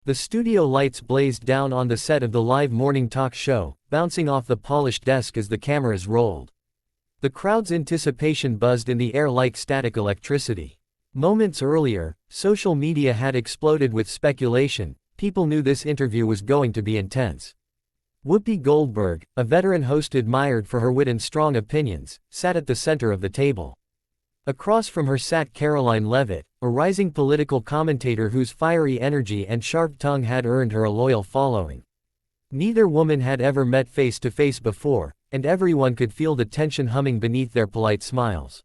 The studio lights blazed down on the set of the live morning talk show, bouncing off the polished desk as the cameras rolled. The crowd's anticipation buzzed in the air like static electricity. Moments earlier, social media had exploded with speculation. People knew this interview was going to be intense. Whoopi Goldberg, a veteran host admired for her wit and strong opinions, sat at the center of the table. Across from her sat Karoline Leavitt, a rising political commentator whose fiery energy and sharp tongue had earned her a loyal following. Neither woman had ever met face to face before, and everyone could feel the tension humming beneath their polite smiles.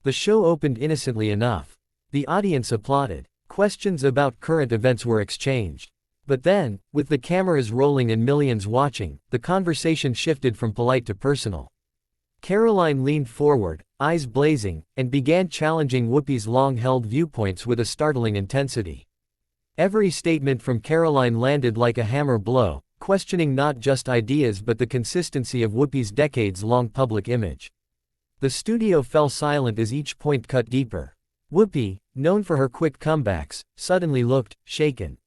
The show opened innocently enough. The audience applauded. Questions about current events were exchanged. But then, with the cameras rolling and millions watching, the conversation shifted from polite to personal. Karoline leaned forward, eyes blazing, and began challenging Whoopi's long-held viewpoints with a startling intensity. Every statement from Karoline landed like a hammer blow, questioning not just ideas but the consistency of Whoopi's decades-long public image. The studio fell silent as each point cut deeper. Whoopi, known for her quick comebacks, suddenly looked shaken.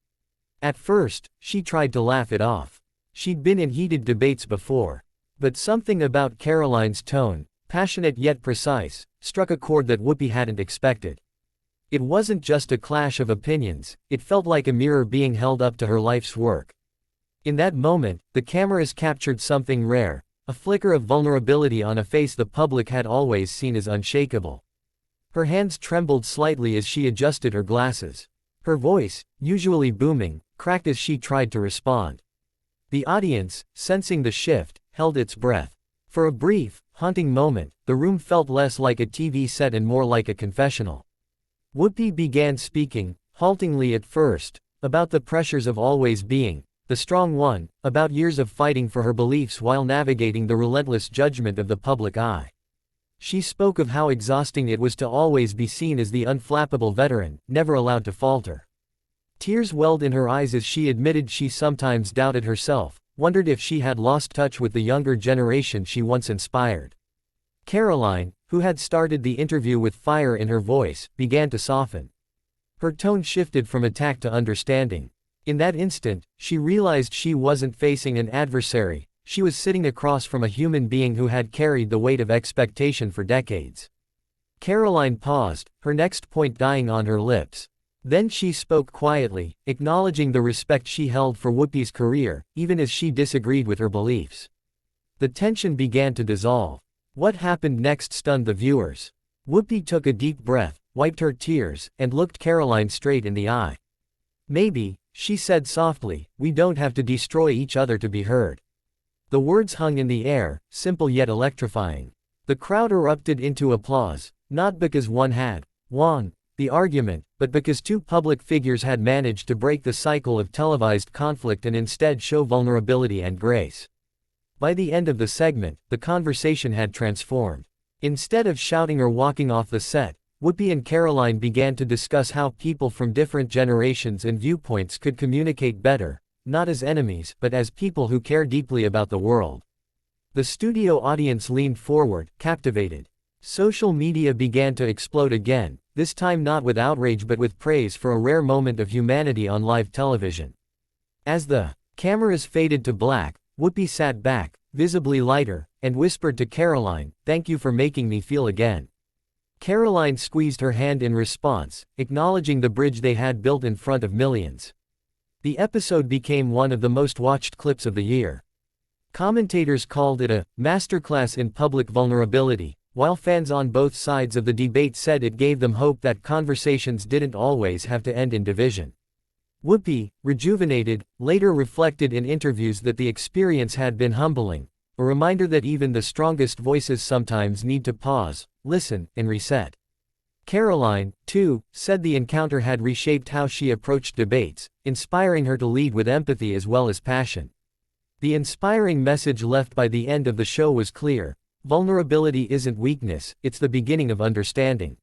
At first, she tried to laugh it off. She'd been in heated debates before. But something about Karoline's tone, passionate yet precise, struck a chord that Whoopi hadn't expected. It wasn't just a clash of opinions, it felt like a mirror being held up to her life's work. In that moment, the cameras captured something rare, a flicker of vulnerability on a face the public had always seen as unshakable. Her hands trembled slightly as she adjusted her glasses. Her voice, usually booming, cracked as she tried to respond. The audience, sensing the shift, held its breath. For a brief, haunting moment, the room felt less like a TV set and more like a confessional. Whoopi began speaking, haltingly at first, about the pressures of always being the strong one, about years of fighting for her beliefs while navigating the relentless judgment of the public eye. She spoke of how exhausting it was to always be seen as the unflappable veteran, never allowed to falter. Tears welled in her eyes as she admitted she sometimes doubted herself, wondered if she had lost touch with the younger generation she once inspired. Karoline, who had started the interview with fire in her voice, began to soften. Her tone shifted from attack to understanding. In that instant, she realized she wasn't facing an adversary. She was sitting across from a human being who had carried the weight of expectation for decades. Karoline paused, her next point dying on her lips. Then she spoke quietly, acknowledging the respect she held for Whoopi's career, even as she disagreed with her beliefs. The tension began to dissolve. What happened next stunned the viewers. Whoopi took a deep breath, wiped her tears, and looked Karoline straight in the eye. "Maybe," she said softly, "we don't have to destroy each other to be heard." The words hung in the air, simple yet electrifying. The crowd erupted into applause, not because one had won the argument, but because two public figures had managed to break the cycle of televised conflict and instead show vulnerability and grace. By the end of the segment, the conversation had transformed. Instead of shouting or walking off the set, Whoopi and Karoline began to discuss how people from different generations and viewpoints could communicate better, not as enemies but as people who care deeply about the world. The studio audience leaned forward, captivated. Social media began to explode again, this time not with outrage but with praise for a rare moment of humanity on live television. As the cameras faded to black, Whoopi sat back, visibly lighter, and whispered to Karoline, "Thank you for making me feel again." Karoline squeezed her hand in response, acknowledging the bridge they had built in front of millions. The episode became one of the most watched clips of the year. Commentators called it a masterclass in public vulnerability, while fans on both sides of the debate said it gave them hope that conversations didn't always have to end in division. Whoopi, rejuvenated, later reflected in interviews that the experience had been humbling, a reminder that even the strongest voices sometimes need to pause, listen, and reset. Karoline, too, said the encounter had reshaped how she approached debates, inspiring her to lead with empathy as well as passion. The inspiring message left by the end of the show was clear: vulnerability isn't weakness, it's the beginning of understanding.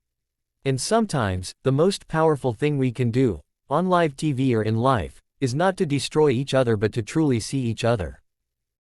And sometimes, the most powerful thing we can do, on live TV or in life, is not to destroy each other but to truly see each other.